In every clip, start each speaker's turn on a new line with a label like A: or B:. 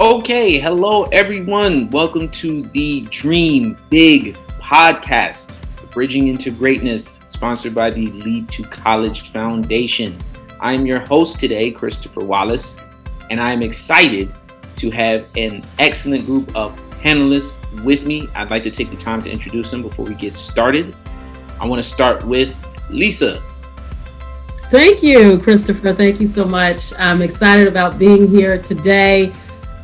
A: Okay, hello everyone. Welcome to the Dream Big podcast, Bridging into Greatness, sponsored by the L.E.E.P To College Foundation. I am your host today, Christopher Wallace, and I am excited to have an excellent group of panelists with me. I'd like to take the time to introduce them before we get started. I want to start with Lisa.
B: Thank you, Christopher. Thank you so much. I'm excited about being here today.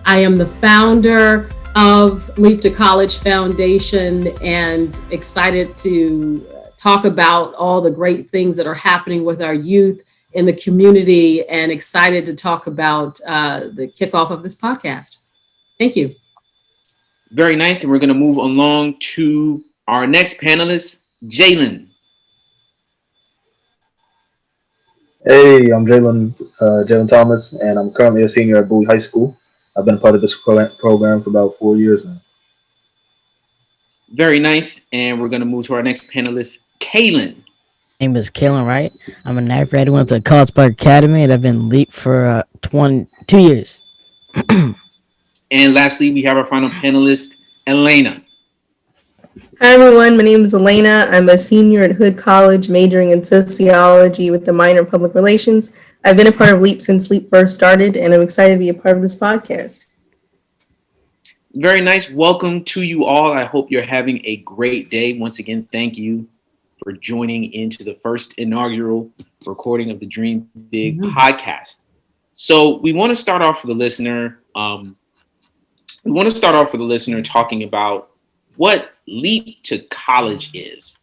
B: I am the founder of L.E.E.P To College Foundation and excited to talk about all the great things that are happening with our youth in the community and excited to talk about the kickoff of this podcast. Thank you.
A: Very nice. And we're going to move along to our next panelist, Jalen.
C: Hey, I'm Jalen Thomas, and I'm currently a senior at B.I.G High School. I've been a part of this program for about 4 years now.
A: Very nice. And we're going to move to our next panelist, Kalen.
D: My name is Kalen Wright. I'm a ninth graduate, went to College Park Academy, and I've been L.E.E.P for 2 years.
A: And lastly, we have our final panelist, Elena.
E: Hi everyone, my name is Elena. I'm a senior at Hood College majoring in sociology with a minor in public relations. I've been a part of L.E.E.P since L.E.E.P first started, and I'm excited to be a part of this podcast.
A: Very nice. Welcome to you all. I hope you're having a great day. Once again, thank you for joining into the first inaugural recording of the Dream Big podcast. So we want to start off for the listener. Talking about what L.E.E.P to College is.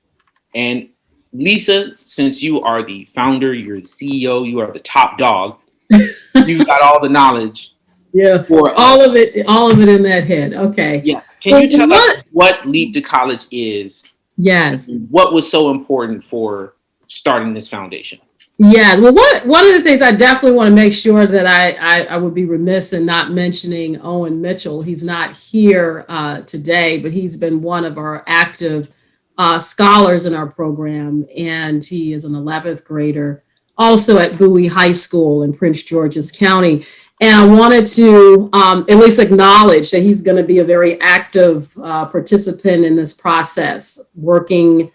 A: And Lisa, since you are the founder, you're the CEO, you are the top dog, you got all the knowledge.
B: Yeah, for all of it in that head. Okay.
A: Yes. Can you tell us what L.E.E.P to College is?
B: Yes.
A: What was so important for starting this foundation?
B: Yeah, well, one of the things I definitely want to make sure that I would be remiss in not mentioning Owen Mitchell. He's not here today, but he's been one of our active scholars in our program, and he is an 11th grader, also at Bowie High School in Prince George's County. And I wanted to at least acknowledge that he's going to be a very active participant in this process, working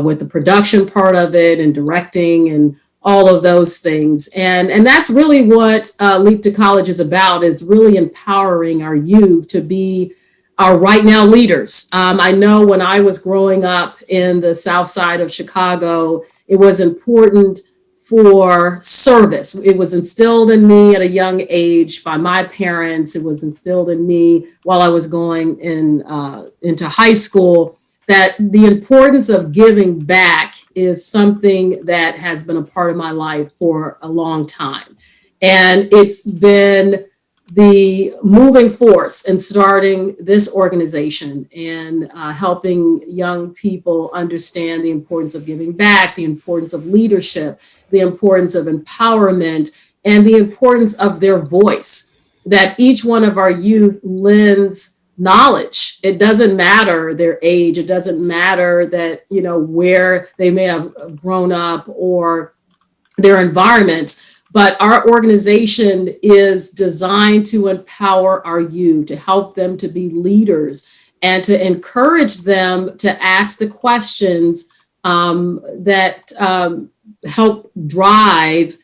B: with the production part of it and directing and all of those things. And that's really what L.E.E.P to College is about, is really empowering our youth to be our right now leaders. I know when I was growing up in the South Side of Chicago, it was important for service. It was instilled in me at a young age by my parents. It was instilled in me while I was going into high school, that the importance of giving back is something that has been a part of my life for a long time. And it's been the moving force in starting this organization and helping young people understand the importance of giving back, the importance of leadership, the importance of empowerment, and the importance of their voice, that each one of our youth lends knowledge. It doesn't matter their age. It doesn't matter that, where they may have grown up or their environments, but our organization is designed to empower our youth, to help them to be leaders and to encourage them to ask the questions that help drive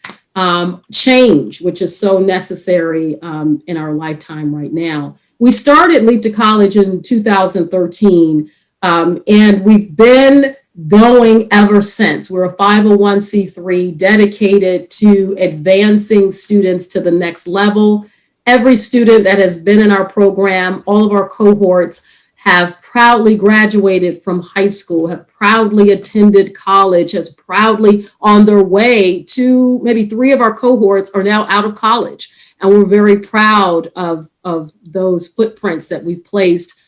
B: change, which is so necessary in our lifetime right now. We started L.E.E.P to College in 2013, and we've been going ever since. We're a 501c3 dedicated to advancing students to the next level. Every student that has been in our program, all of our cohorts, have proudly graduated from high school, have proudly attended college, has proudly on their way to, maybe 3 of our cohorts are now out of college. And we're very proud of those footprints that we've placed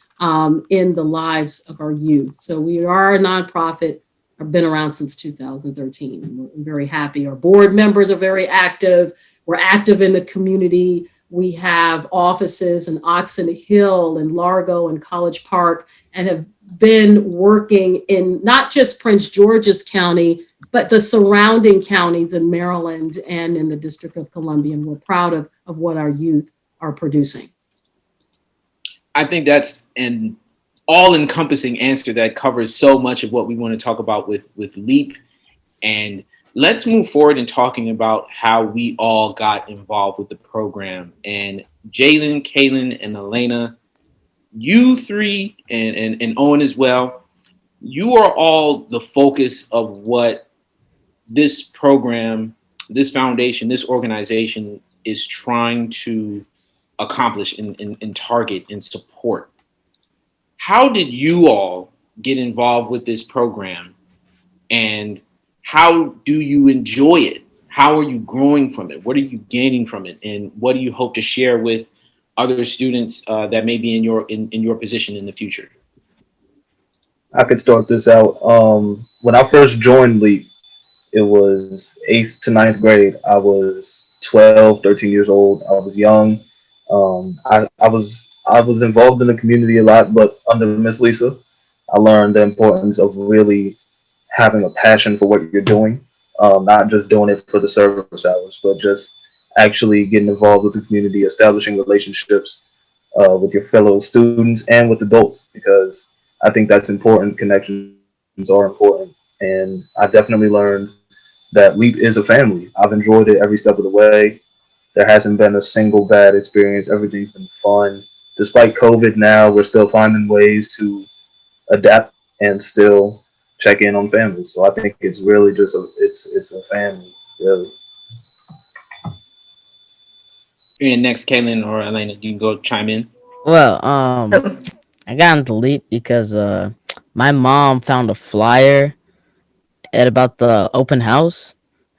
B: in the lives of our youth. So we are a nonprofit, have been around since 2013. We're very happy. Our board members are very active. We're active in the community. We have offices in Oxon Hill and Largo and College Park, and have been working in not just Prince George's County, but the surrounding counties in Maryland and in the District of Columbia. And we're proud of what our youth are producing.
A: I think that's an all-encompassing answer that covers so much of what we want to talk about with LEAP. And let's move forward in talking about how we all got involved with the program. And Jalen, Kalen, and Elena, you three, and Owen as well, you are all the focus of what this program, this foundation, this organization is trying to accomplish and target and support. How did you all get involved with this program, and how do you enjoy it? How are you growing from it? What are you gaining from it? And what do you hope to share with other students that may be in your position in the future?
C: I could start this out. When I first joined LEAP, it was eighth to ninth grade. I was 12, 13 years old. I was young. I was involved in the community a lot, but under Miss Lisa, I learned the importance of really having a passion for what you're doing, not just doing it for the service hours, but just actually getting involved with the community, establishing relationships with your fellow students and with adults, because I think that's important. Connections are important. And I definitely learned that LEAP is a family. I've enjoyed it every step of the way. There hasn't been a single bad experience. Everything's been fun. Despite COVID now, we're still finding ways to adapt and still check in on families. So I think it's really just it's a family, really.
A: And next, Kalen or Elena, you can go chime in.
D: Well, I got into LEAP because my mom found a flyer at about the open house,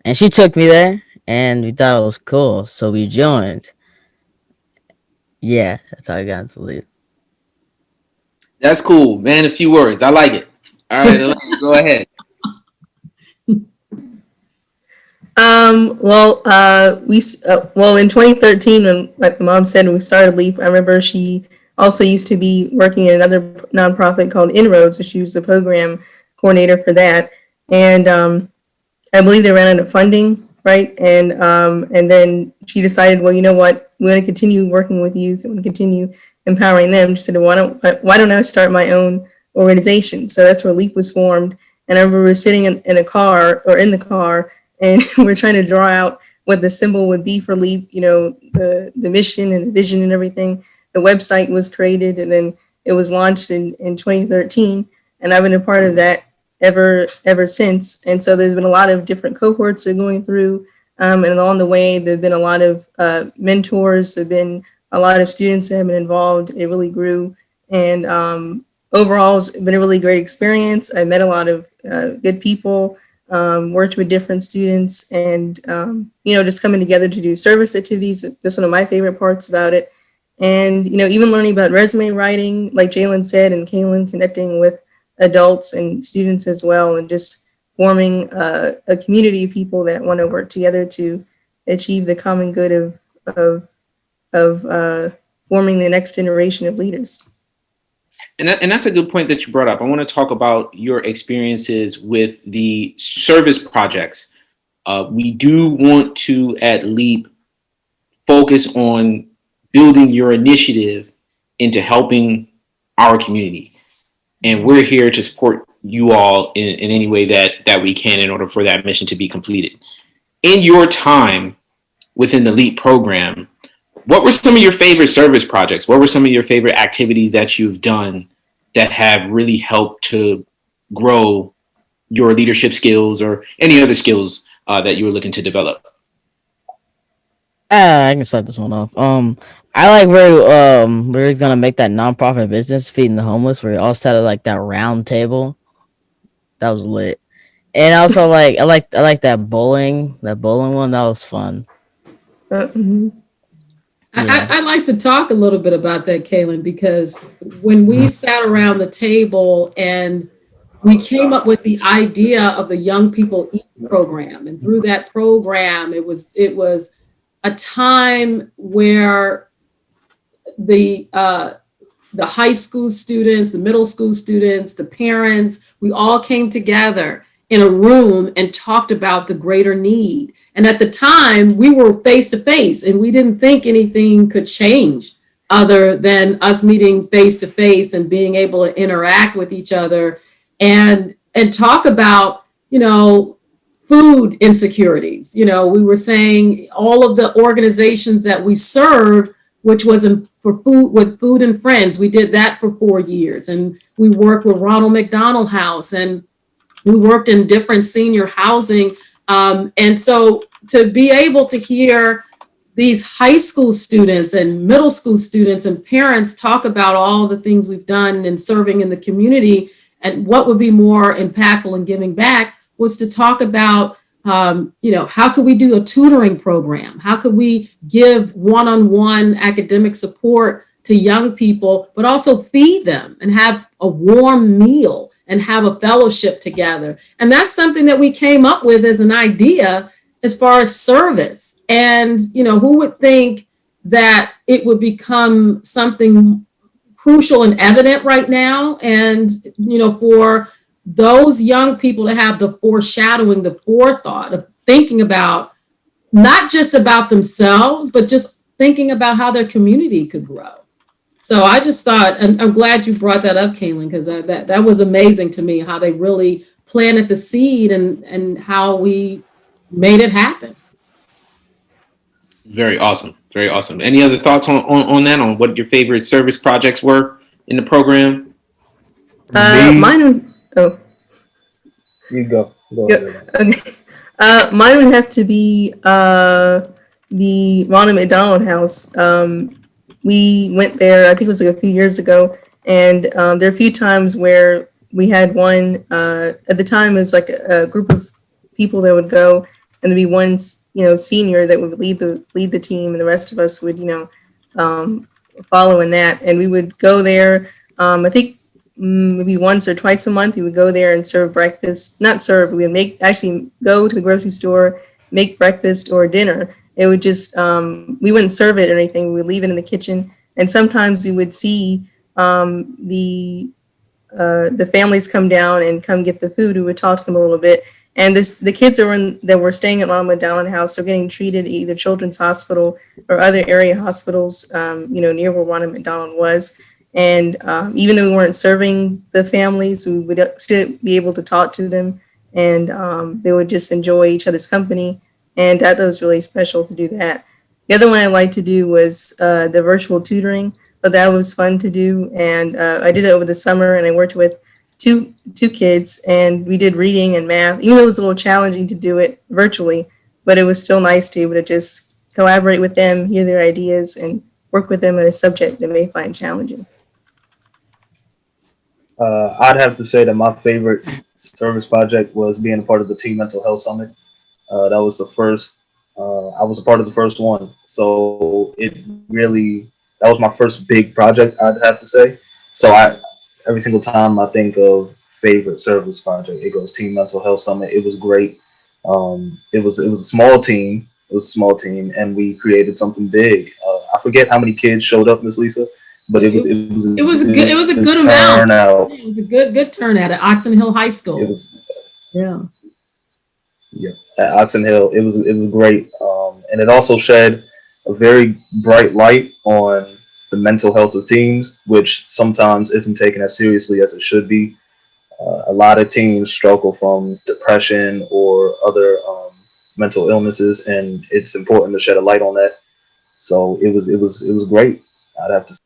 D: and she took me there, and we thought it was cool, so we joined. Yeah, that's how I got into LEAP.
A: That's cool, man. A few words. I like it. All right, Elena, go ahead.
E: Well, in 2013, when like my mom said, when we started LEAP, I remember she also used to be working in another nonprofit called Inroads, so she was the program coordinator for that. And I believe they ran out of funding, right? And then she decided, well, you know what, we're going to continue working with youth and continue empowering them. She said, why don't I start my own organization? So that's where LEAP was formed. And I remember we were sitting in a car or in the car, and we're trying to draw out what the symbol would be for LEAP, you know, the mission and the vision and everything. The website was created, and then it was launched in 2013. And I've been a part of that ever since. And so there's been a lot of different cohorts we're going through. And along the way, there've been a lot of mentors, there've been a lot of students that have been involved. It really grew. And overall, it's been a really great experience. I met a lot of good people, worked with different students, and, just coming together to do service activities. That's one of my favorite parts about it. And, even learning about resume writing, like Jalen said, and Kalen, connecting with adults and students as well, and just forming a community of people that want to work together to achieve the common good of forming the next generation of leaders.
A: And that's a good point that you brought up. I want to talk about your experiences with the service projects. We do want to, at LEAP, focus on building your initiative into helping our community. And we're here to support you all in any way that we can in order for that mission to be completed. In your time within the LEAP program, what were some of your favorite service projects? What were some of your favorite activities that you've done that have really helped to grow your leadership skills or any other skills that you were looking to develop?
D: I can start this one off. I like where we're gonna make that nonprofit business feeding the homeless, where we all sat at like that round table. That was lit. And also I like that bowling one. That was fun.
E: Mhm.
D: Yeah.
B: I'd like to talk a little bit about that, Kalen, because when we sat around the table and we came up with the idea of the Young People Eats program, and through that program, it was a time where the high school students, the middle school students, the parents, we all came together in a room and talked about the greater need. And at the time, we were face to face, and we didn't think anything could change other than us meeting face to face and being able to interact with each other and talk about, food insecurities. We were saying all of the organizations that we served, which was for food with Food and Friends. We did that for 4 years, and we worked with Ronald McDonald House, and we worked in different senior housing. And so to be able to hear these high school students and middle school students and parents talk about all the things we've done in serving in the community and what would be more impactful in giving back was to talk about, how could we do a tutoring program? How could we give one-on-one academic support to young people, but also feed them and have a warm meal and have a fellowship together? And that's something that we came up with as an idea as far as service. And, who would think that it would become something crucial and evident right now? And, for those young people to have the foreshadowing, the forethought of thinking about not just about themselves, but just thinking about how their community could grow. So I just thought, and I'm glad you brought that up, Kalen, because that was amazing to me, how they really planted the seed and how we made it happen.
A: Very awesome. Very awesome. Any other thoughts on that, on what your favorite service projects were in the program?
E: Mine. Oh.
C: You go.
E: Yep. Okay. Mine would have to be the Ronald McDonald House. We went there, I think it was like a few years ago, and there are a few times where we had one. At the time, it was like a group of people that would go, and there'd be one, senior that would lead the team, and the rest of us would, follow in that. And we would go there. I think maybe once or twice a month, we would go there and serve breakfast. Not serve, we would actually go to the grocery store, make breakfast or dinner. It would just, we wouldn't serve it or anything. We would leave it in the kitchen. And sometimes we would see the families come down and come get the food. We would talk to them a little bit. And the kids that were staying at Ronald McDonald House are getting treated at either Children's Hospital or other area hospitals, near where Ronald McDonald was. And even though we weren't serving the families, we would still be able to talk to them, and they would just enjoy each other's company. And that was really special to do that. The other one I liked to do was the virtual tutoring. So that was fun to do. And I did it over the summer, and I worked with two kids, and we did reading and math, even though it was a little challenging to do it virtually, but it was still nice to be able to just collaborate with them, hear their ideas, and work with them in a subject they may find challenging.
C: I'd have to say that my favorite service project was being a part of the Teen Mental Health Summit. That was the first, I was a part of the first one. So that was my first big project, I'd have to say. So every single time I think of favorite service project, it goes Teen Mental Health Summit. It was great. It was a small team. It was a small team, and we created something big. I forget how many kids showed up, Miss Lisa, but it was a
B: good amount. It was a good turnout at Oxon Hill High School.
C: It was, yeah, at Oxon Hill, it was great, and it also shed a very bright light on the mental health of teens, which sometimes isn't taken as seriously as it should be. A lot of teens struggle from depression or other mental illnesses, and it's important to shed a light on that. So it was great, I'd have to say.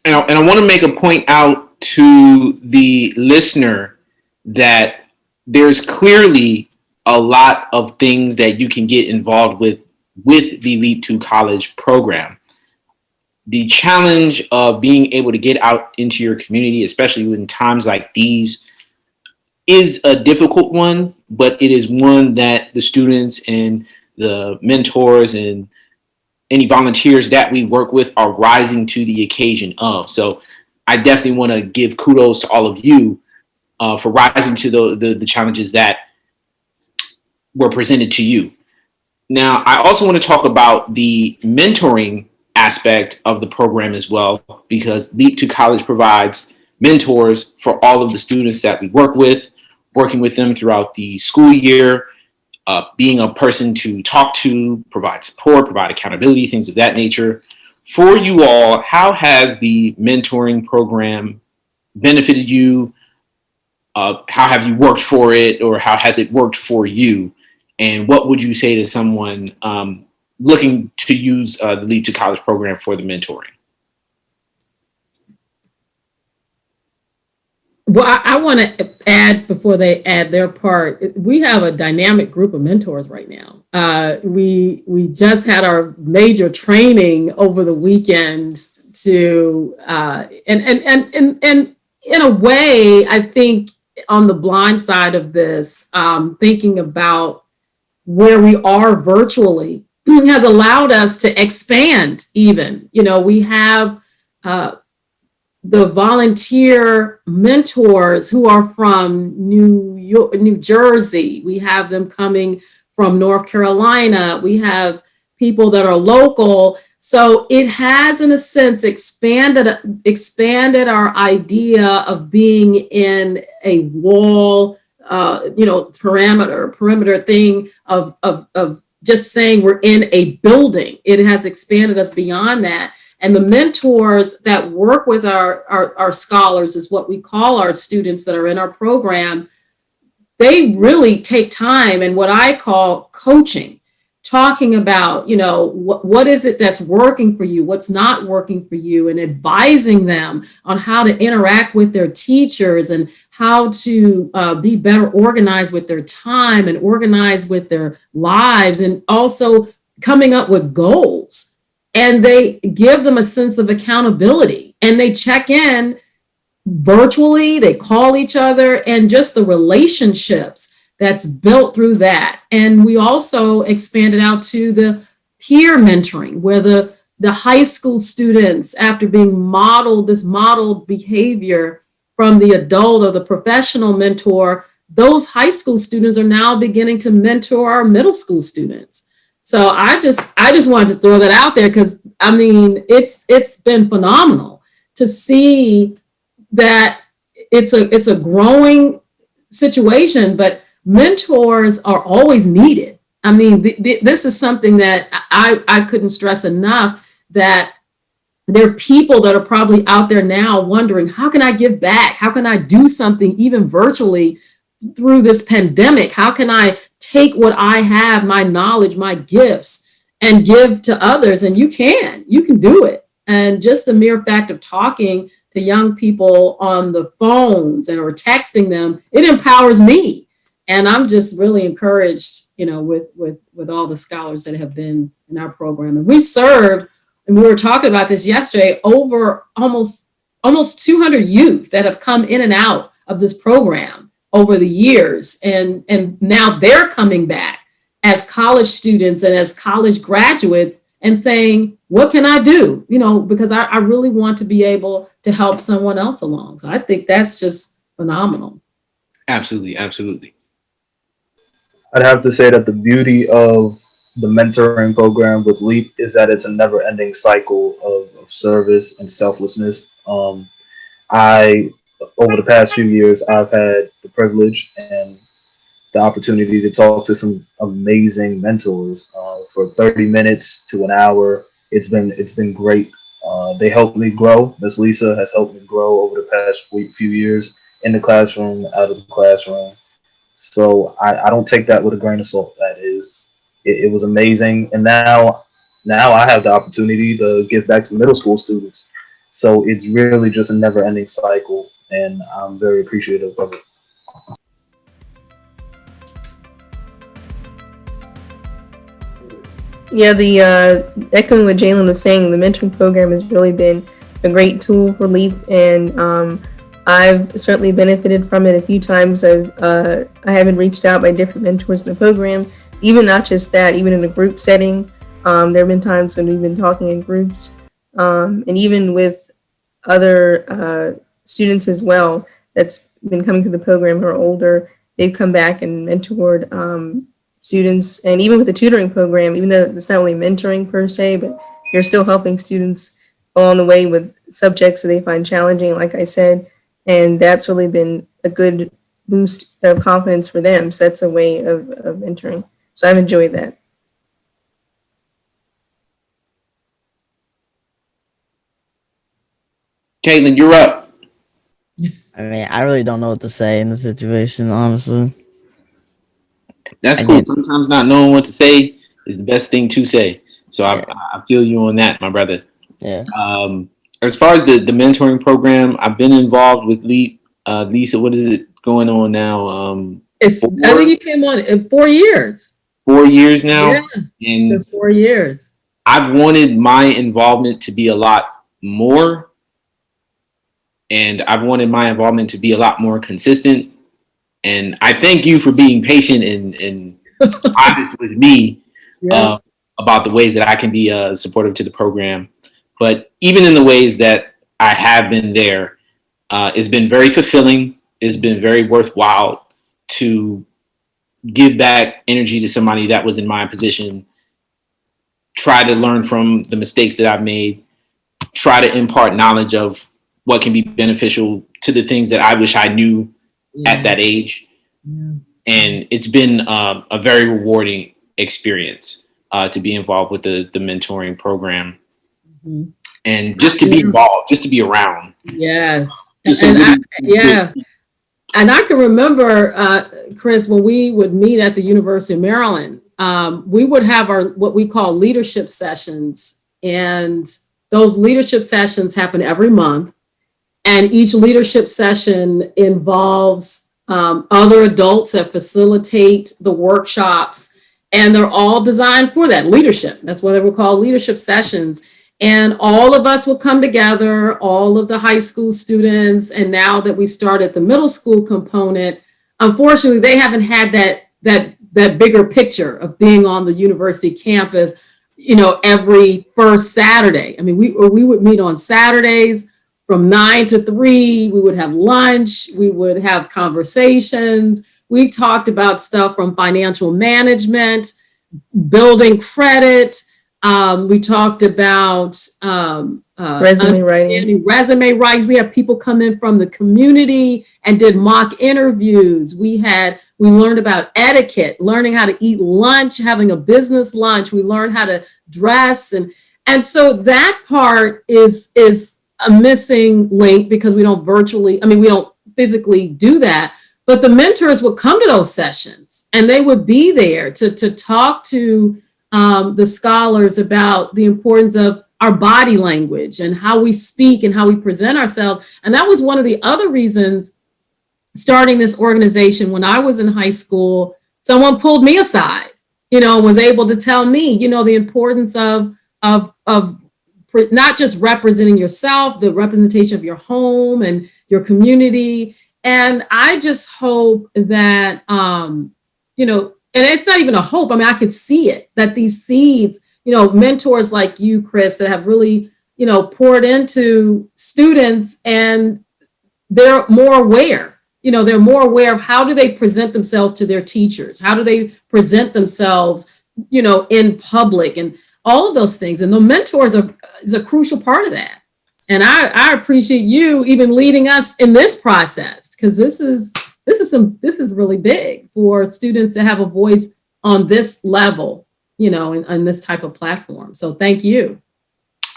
A: And I want to make a point out to the listener that there's clearly a lot of things that you can get involved with the L.E.E.P To College program. The challenge of being able to get out into your community, especially in times like these, is a difficult one, but it is one that the students and the mentors and any volunteers that we work with are rising to the occasion of. So I definitely want to give kudos to all of you for rising to the challenges that were presented to you. Now, I also want to talk about the mentoring aspect of the program as well, because L.E.E.P To College provides mentors for all of the students that we work with, working with them throughout the school year, being a person to talk to, provide support, provide accountability, things of that nature. For you all, how has the mentoring program benefited you? How have you worked for it, or how has it worked for you? And what would you say to someone looking to use the Leap to College program for the mentoring?
B: Well, I want to add before they add their part. We have a dynamic group of mentors right now. We just had our major training over the weekend to and in a way, I think on the blind side of this, thinking about where we are virtually has allowed us to expand. Even we have. The volunteer mentors who are from New York, New Jersey. We have them coming from North Carolina. We have people that are local. So it has, in a sense, expanded our idea of being in a wall, perimeter thing of just saying we're in a building. It has expanded us beyond that. And the mentors that work with our scholars is what we call our students that are in our program. They really take time and what I call coaching, talking about, what is it that's working for you, what's not working for you, and advising them on how to interact with their teachers and how to be better organized with their time and organized with their lives, and also coming up with goals. And they give them a sense of accountability, and they check in virtually, they call each other, and just the relationships that's built through that. And we also expanded out to the peer mentoring, where the high school students, after being modeled behavior from the adult or the professional mentor, those high school students are now beginning to mentor our middle school students. So I just wanted to throw that out there, because it's been phenomenal to see that it's a growing situation, but mentors are always needed. This is something that I couldn't stress enough, that there are people that are probably out there now wondering, how can I give back? How can I do something even virtually through this pandemic? How can I take what I have, my knowledge, my gifts, and give to others? And you can do it. And just the mere fact of talking to young people on the phones or texting them, it empowers me. And I'm just really encouraged, with all the scholars that have been in our program. And we've served, and we were talking about this yesterday, over almost 200 youth that have come in and out of this program over the years. And now they're coming back as college students and as college graduates and saying, what can I do? Because I really want to be able to help someone else along. So I think that's just phenomenal.
A: Absolutely. Absolutely.
C: I'd have to say that the beauty of the mentoring program with LEAP is that it's a never-ending cycle of service and selflessness. Over the past few years, I've had the privilege and the opportunity to talk to some amazing mentors for 30 minutes to an hour. It's been great. They helped me grow. Miss Lisa has helped me grow over the past few years in the classroom, out of the classroom. So I don't take that with a grain of salt. It was amazing. And now I have the opportunity to give back to middle school students. So it's really just a never ending cycle. And I'm very appreciative of it.
E: Yeah, the echoing what Jalen was saying, the mentoring program has really been a great tool for LEAP, and I've certainly benefited from it a few times. I have been reached out by different mentors in the program, even not just that, even in a group setting. There have been times when we've been talking in groups, and even with other students as well that's been coming through the program who are older. They've come back and mentored students, and even with the tutoring program, even though it's not really mentoring per se, but you're still helping students along the way with subjects that they find challenging, like I said, and that's really been a good boost of confidence for them. So that's a way of mentoring. So I've enjoyed that.
A: Caitlin, you're up.
D: I mean, I really don't know what to say in the situation, honestly.
A: That's
D: I
A: cool.
D: get
A: Sometimes not knowing what to say is the best thing to say. So
D: yeah,
A: I feel you on that, my brother.
D: yeah.
A: Um, as far as the mentoring program, I've been involved with LEAP. Lisa, what is it going on now?
B: I think
A: Four
B: you came on in 4 years.
A: 4 years
B: Yeah,
A: now,
B: for
A: and
B: 4 years.
A: I've wanted my involvement to be a lot more, and I've wanted my involvement to be a lot more consistent. And I thank you for being patient and honest with me
B: Yeah.
A: uh, about the ways that I can be supportive to the program. But even in the ways that I have been there, it's been very fulfilling. It's been very worthwhile to give back energy to somebody that was in my position, try to learn from the mistakes that I've made, try to impart knowledge of what can be beneficial to the things that I wish I knew at
B: Yeah.
A: that age.
B: Yeah.
A: And it's been a very rewarding experience to be involved with the mentoring program
B: Mhm.
A: and just to be involved, just to be around.
B: Yes.
A: Just some really good.
B: Yeah. And I can remember, Chris, when we would meet at the University of Maryland, we would have our what we call leadership sessions. And those leadership sessions happen every month. And each leadership session involves other adults that facilitate the workshops. And they're all designed for that leadership. That's why they were called leadership sessions. And all of us will come together, all of the high school students. And now that we started the middle school component, unfortunately, they haven't had that bigger picture of being on the university campus, every first Saturday. I mean, we would meet on Saturdays from 9 to 3. We would have lunch. We would have conversations. We talked about stuff from financial management, building credit. We talked about
E: Resume writing.
B: resume writings. We have people come in from the community and did mock interviews. We learned about etiquette, learning how to eat lunch, having a business lunch. We learned how to dress, and so that part is a missing link because we don't physically do that. But the mentors would come to those sessions and they would be there to talk to the scholars about the importance of our body language and how we speak and how we present ourselves. And that was one of the other reasons starting this organization. When I was in high school, someone pulled me aside, was able to tell me, the importance of not just representing yourself, the representation of your home and your community. And I just hope that, and it's not even a hope. I mean, I could see it, that these seeds, mentors like you, Chris, that have really, poured into students, and they're more aware. They're more aware of how do they present themselves to their teachers? How do they present themselves, in public, and all of those things. And the mentors is a crucial part of that. And I appreciate you even leading us in this process, because this is really big for students to have a voice on this level, in this type of platform. So thank you.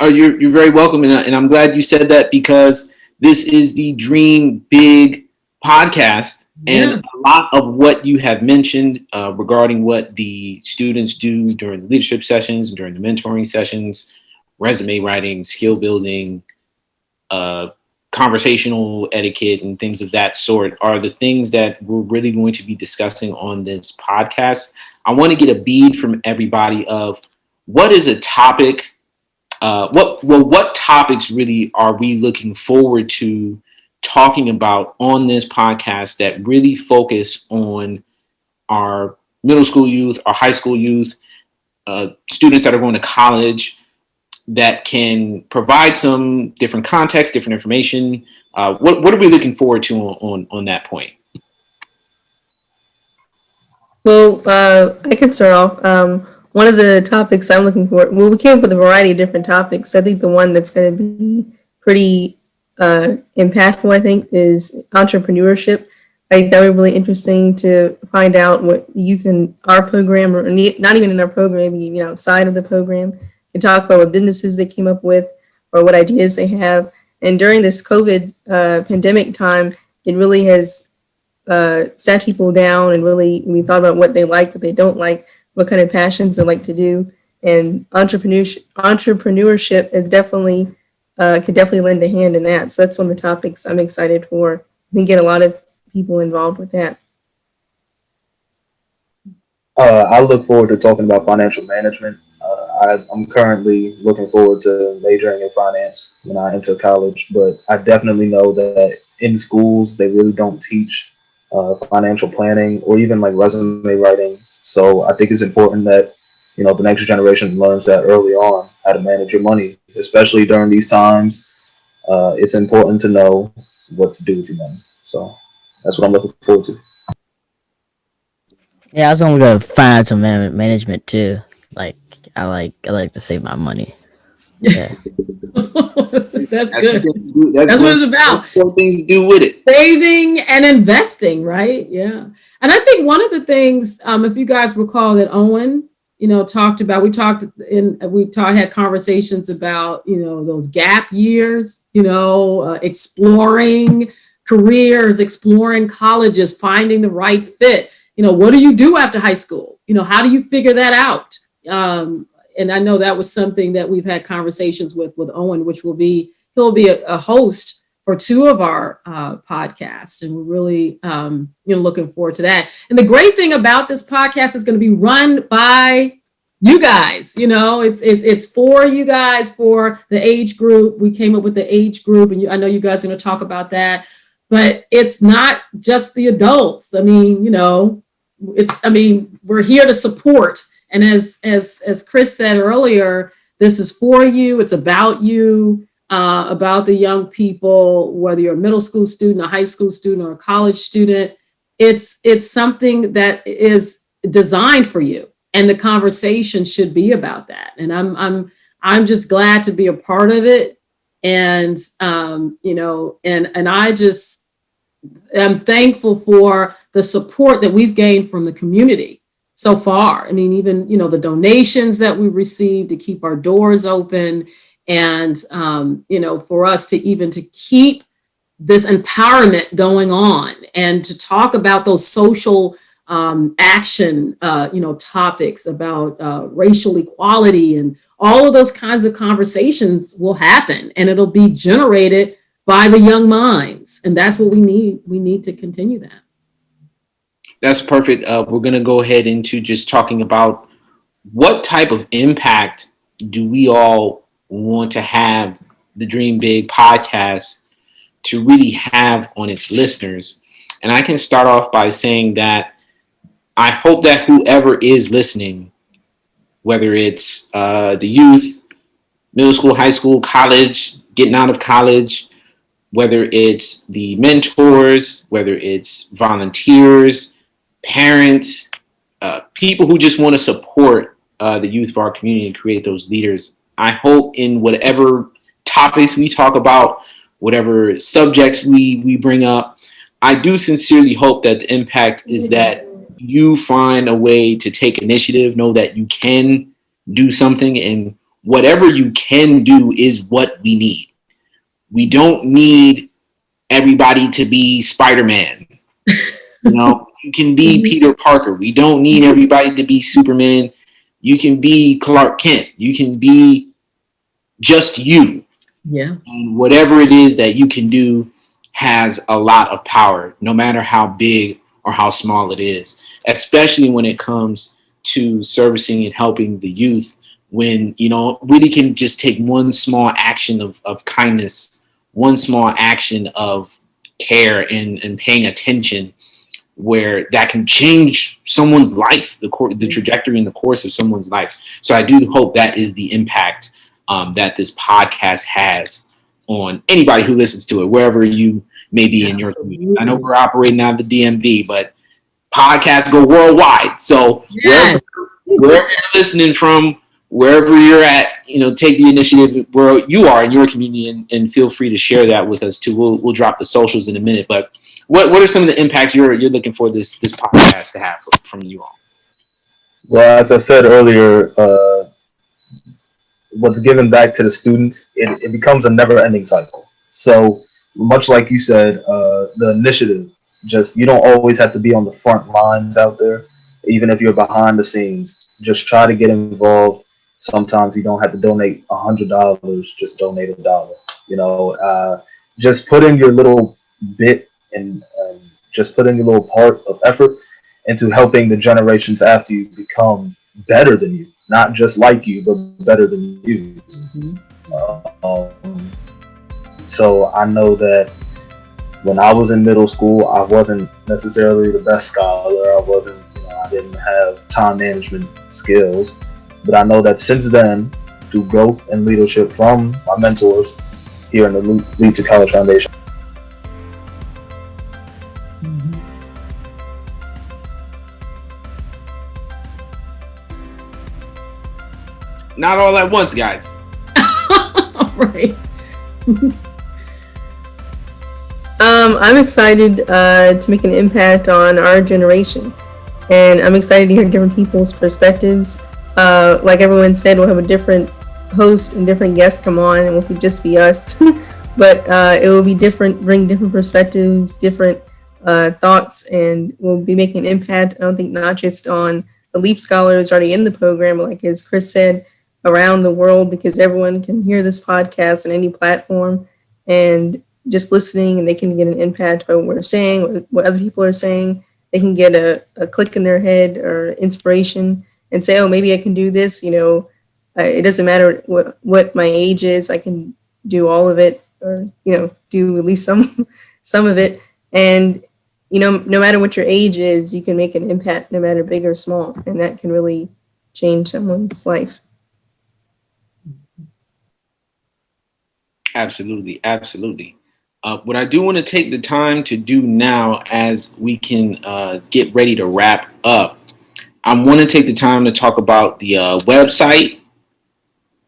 A: Oh, you're very welcome, and I'm glad you said that because this is the Dream Big podcast, and a lot of what you have mentioned regarding what the students do during the leadership sessions, during the mentoring sessions, resume writing, skill building, conversational etiquette, and things of that sort are the things that we're really going to be discussing on this podcast. I want to get a bead from everybody of what is a topic. What topics really are we looking forward to talking about on this podcast that really focus on our middle school youth, our high school youth, students that are going to college, that can provide some different context, different information? What are we looking forward to on that point?
E: Well, I can start off. One of the topics I'm looking for, well, we came up with a variety of different topics. I think the one that's going to be pretty impactful, I think, is entrepreneurship. I think that would be really interesting to find out what youth in our program, or not even in our program, outside of the program, can talk about what businesses they came up with or what ideas they have. And during this COVID pandemic time, it really has sat people down and really we thought about what they like, what they don't like, what kind of passions they like to do. And entrepreneurship is definitely could definitely lend a hand in that. So that's one of the topics I'm excited for. We can get a lot of people involved with that.
C: I look forward to talking about financial management. I'm currently looking forward to majoring in finance when I enter college, but I definitely know that in schools they really don't teach financial planning or even like resume writing. So I think it's important that the next generation learns that early on how to manage your money, especially during these times. It's important to know what to do with your money. So that's what I'm looking forward to.
D: Yeah, I was gonna go financial management too. Like I like to save my money. Yeah.
B: That's
A: That's the
B: good.
A: thing to do.
B: That's what
A: One
B: it's about.
A: that's one things to do with it.
B: Saving and investing, right? Yeah. And I think one of the things, if you guys recall that Owen, talked about, had conversations about, those gap years, exploring careers, exploring colleges, finding the right fit. What do you do after high school? How do you figure that out? And I know that was something that we've had conversations with Owen, which he'll be a host for two of our podcasts, and we're really looking forward to that. And the great thing about this podcast is going to be run by you guys. It's for you guys, for the age group. We came up with the age group, and I know you guys are going to talk about that. But it's not just the adults. I mean, we're here to support. And as Chris said earlier, this is for you. It's about you. About the young people, whether you're a middle school student, a high school student, or a college student. It's something that is designed for you, and the conversation should be about that. And I'm just glad to be a part of it. And and I just am thankful for the support that we've gained from the community so far. I mean, even the donations that we've received to keep our doors open. And, for us to keep this empowerment going on and to talk about those social action, topics about racial equality, and all of those kinds of conversations will happen, and it'll be generated by the young minds. And that's what we need. We need to continue that.
A: That's perfect. We're going to go ahead into just talking about what type of impact do we all want to have the Dream Big podcast to really have on its listeners. And I can start off by saying that I hope that whoever is listening, whether it's the youth, middle school, high school, college, getting out of college, whether it's the mentors, whether it's volunteers, parents, people who just want to support the youth of our community and create those leaders. I hope in whatever topics we talk about, whatever subjects we bring up, I do sincerely hope that the impact is that you find a way to take initiative, know that you can do something, and whatever you can do is what we need. We don't need everybody to be Spider-Man. You can be Peter Parker. We don't need everybody to be Superman. You can be Clark Kent. You can be just you.
B: Yeah.
A: And whatever it is that you can do has a lot of power, no matter how big or how small it is, especially when it comes to servicing and helping the youth, when, really can just take one small action of kindness, one small action of care and paying attention, where that can change someone's life, the trajectory and the course of someone's life. So I do hope that is the impact that this podcast has on anybody who listens to it, wherever you may be in your community. I know we're operating out of the DMV, but podcasts go worldwide. So
B: Yes.
A: wherever you're listening from, wherever you're at, take the initiative where you are in your community, and feel free to share that with us too. We'll drop the socials in a minute, but what are some of the impacts you're looking for this podcast to have from you all?
C: Well, as I said earlier, what's given back to the students, it becomes a never-ending cycle. So much like you said, the initiative, just you don't always have to be on the front lines out there. Even if you're behind the scenes, just try to get involved. Sometimes you don't have to donate $100. Just donate $1. You know, just put in your little bit and just put in your little part of effort into helping the generations after you become better than you, not just like you, but better than you.
B: Mhm.
C: So I know that when I was in middle school, I wasn't necessarily the best scholar. I wasn't, I didn't have time management skills. But I know that since then, through growth and leadership from my mentors here in the L.E.E.P To College Foundation.
B: Mhm.
A: Not all at once, guys.
B: Right.
E: I'm excited to make an impact on our generation, and I'm excited to hear different people's perspectives. Like everyone said, we'll have a different host and different guests come on, and it won't just be us, but it will be different, bring different perspectives, different thoughts, and we'll be making an impact. I don't think not just on the L.E.E.P scholars already in the program, but like as Chris said, around the world, because everyone can hear this podcast on any platform and just listening, and they can get an impact by what we're saying, what other people are saying. They can get a click in their head or inspiration and say, oh, maybe I can do this. It doesn't matter what my age is. I can do all of it, or do at least some of it. And no matter what your age is, you can make an impact, no matter big or small, and that can really change someone's life.
A: Absolutely, absolutely. What I do want to take the time to do now, as we can get ready to wrap up, I want to take the time to talk about the website,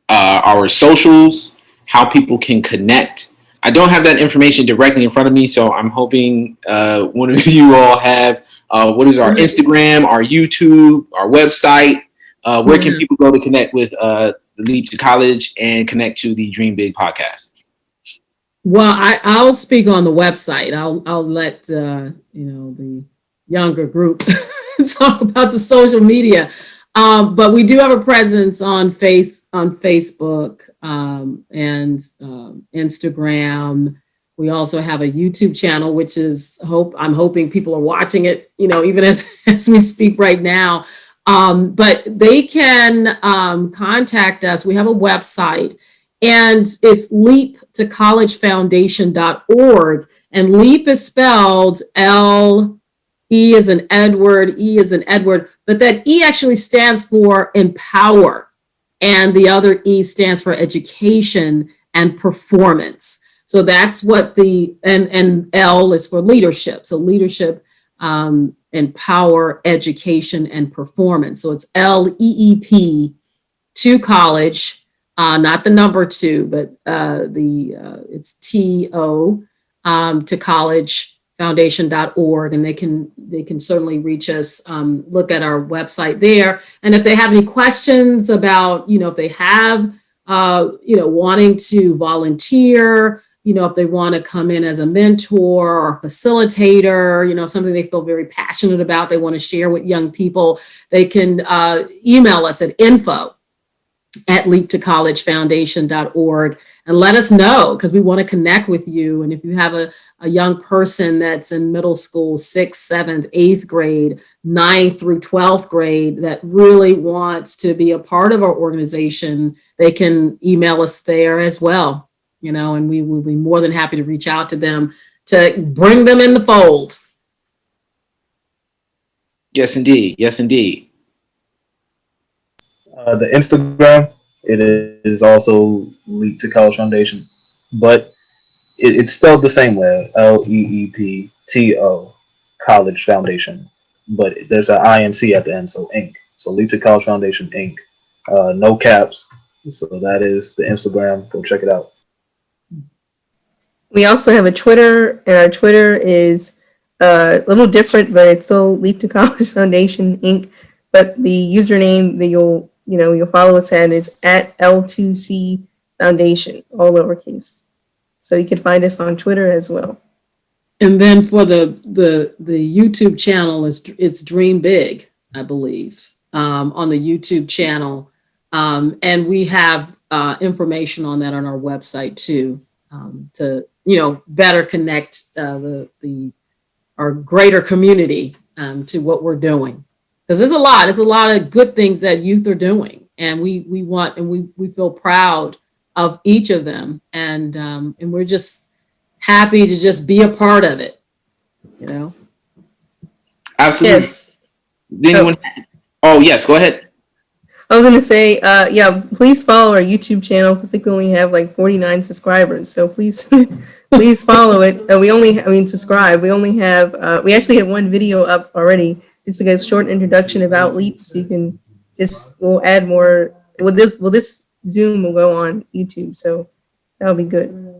A: our socials, how people can connect. I don't have that information directly in front of me, so I'm hoping one of you all have what is our Instagram, our YouTube, our website. Where can people go to connect with the L.E.E.P To College and connect to the Dream Big podcast?
B: Well, I'll speak on the website. I'll let the younger group talk about the social media. But we do have a presence on Facebook and Instagram. We also have a YouTube channel, which is I'm hoping people are watching it, even as we speak right now. But they can contact us. We have a website, and it's L.E.E.P To College Foundation.org. And LEAP is spelled L-E as in Edward, E as in Edward, but that E actually stands for empower, and the other E stands for education and performance. So that's what and L is for leadership. So leadership, empower, education, and performance. So it's L-E.E.P To College, not the number 2, but it's T-O, to College Foundation.org, and they can certainly reach us. Look at our website there, and if they have any questions about, if they have, wanting to volunteer, if they want to come in as a mentor or facilitator, something they feel very passionate about, they want to share with young people, they can email us at info@leaptocollegefoundation.org and let us know, because we want to connect with you. And if you have a young person that's in middle school, 6th, 7th, 8th grade, 9th through 12th grade, that really wants to be a part of our organization, they can email us there as well, and we will be more than happy to reach out to them to bring them in the fold.
A: Yes, indeed. Yes, indeed.
C: The Instagram, it is also L.E.E.P To College Foundation, but it's spelled the same way, L-E.E.P.T.O. College Foundation, but there's an INC at the end, so Inc. So L.E.E.P To College Foundation Inc. No caps. So that is the Instagram. Go check it out.
E: We also have a Twitter, and our Twitter is a little different, but it's still L.E.E.P To College Foundation Inc. But the username that you'll follow us at is at L2C Foundation, all lowercase. So you can find us on Twitter as well.
B: And then for the YouTube channel, it's Dream Big, I believe, on the YouTube channel. And we have information on that on our website too, to better connect our greater community to what we're doing. Because there's a lot of good things that youth are doing, and we want, and we feel proud of each of them, and we're just happy to just be a part of it,
A: Absolutely.
E: Yes.
A: Anyone? Oh, yes, go ahead.
E: I was going to say, please follow our YouTube channel. I think we only have like 49 subscribers. So please, please follow it. Subscribe. We only have, we actually have one video up already, just to get a short introduction about L.E.E.P. So you can we'll add more. This Zoom will go on YouTube. So that'll be good.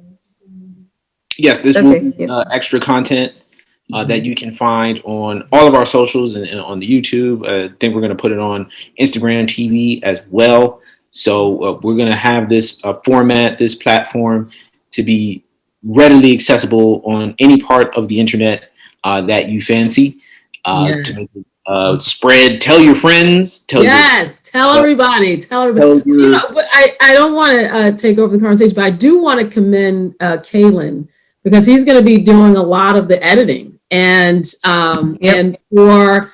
A: Yes, this will be extra content that you can find on all of our socials and on the YouTube. I think we're going to put it on Instagram TV as well. So we're going to have this format, this platform, to be readily accessible on any part of the internet that you fancy. To spread, tell your friends. Tell
B: everybody. But I don't want to take over the conversation, but I do want to commend Kalen, because he's going to be doing a lot of the editing, and for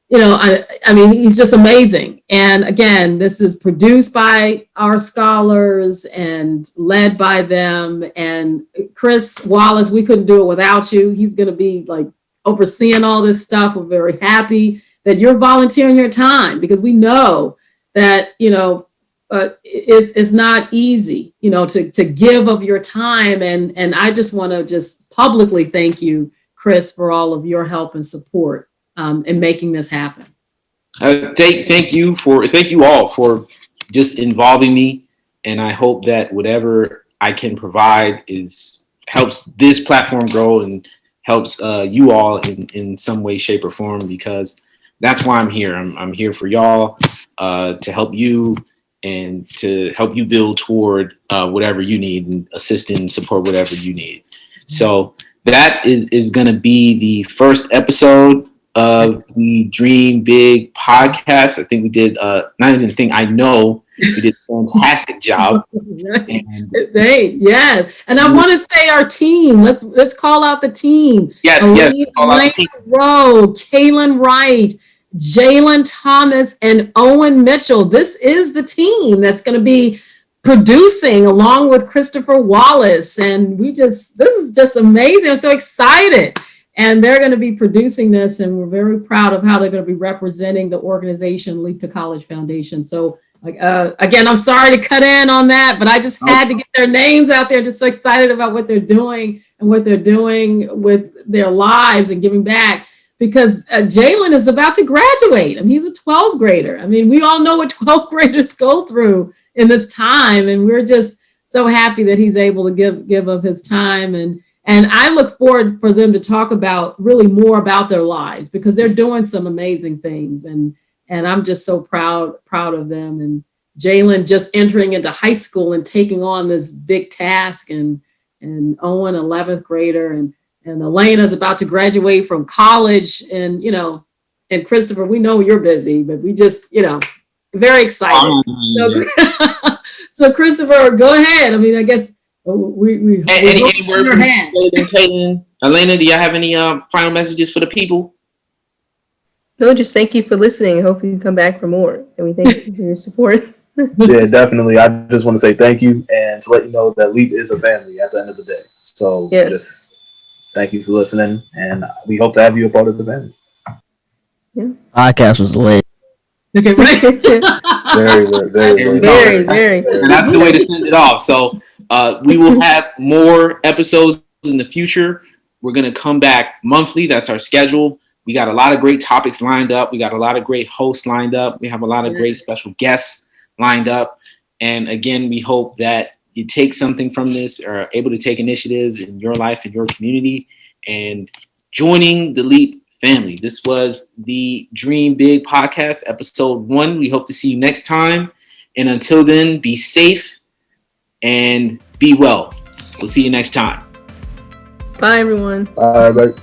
B: he's just amazing. And again, this is produced by our scholars and led by them. And Chris Wallace, we couldn't do it without you. He's going to be like overseeing all this stuff. We're very happy that you're volunteering your time, because we know that it's not easy, to give of your time. And I just want to just publicly thank you, Chris, for all of your help and support in making this happen.
A: Thank you all for just involving me, and I hope that whatever I can provide helps this platform grow and helps you all in some way, shape, or form, because that's why I'm here. I'm here for y'all, to help you and to help you build toward whatever you need, and assist and support whatever you need. So that is going to be the first episode of the Dream Big podcast. I think we did, I know we did a fantastic job.
B: Yes. And I want to say our team. Let's call out the team.
A: Yes.
B: Elena Rowe, Kalen Wright, Jalen Thomas, and Owen Mitchell. This is the team that's going to be producing along with Christopher Wallace. And this is just amazing. I'm so excited. And they're going to be producing this, and we're very proud of how they're going to be representing the organization L.E.E.P To College Foundation. So again, I'm sorry to cut in on that, but I just had to get their names out there. Just so excited about what they're doing and what they're doing with their lives and giving back, because Jalen is about to graduate. He's a 12th grader. We all know what 12th graders go through in this time, and we're just so happy that he's able to give of his time. And I look forward for them to talk about really more about their lives, because they're doing some amazing things. And I'm just so proud of them. And Jalen just entering into high school and taking on this big task, and Owen, 11th grader, and Elena's about to graduate from college. And, and Christopher, we know you're busy, but we just, very excited. So Christopher, go ahead. I guess any word from
A: Kalen? Elena, do you have any final messages for the people?
E: No, just thank you for listening. I hope you come back for more. And we thank you for your support.
C: Yeah, definitely. I just want to say thank you, and to let you know that L.E.E.P is a family at the end of the day. So just thank you for listening, and we hope to have you a part of the family.
D: Yeah. Podcast was lit.
B: Okay, right.
C: very.
A: And that's the way to send it off. So we will have more episodes in the future. We're going to come back monthly. That's our schedule. We got a lot of great topics lined up. We got a lot of great hosts lined up. We have a lot of great special guests lined up. And again, we hope that you take something from this, or are able to take initiative in your life and your community, and joining the L.E.E.P family. This was the Dream Big podcast, episode 1. We hope to see you next time. And until then, be safe and be well. We'll see you next time.
E: Bye, everyone.
C: Bye.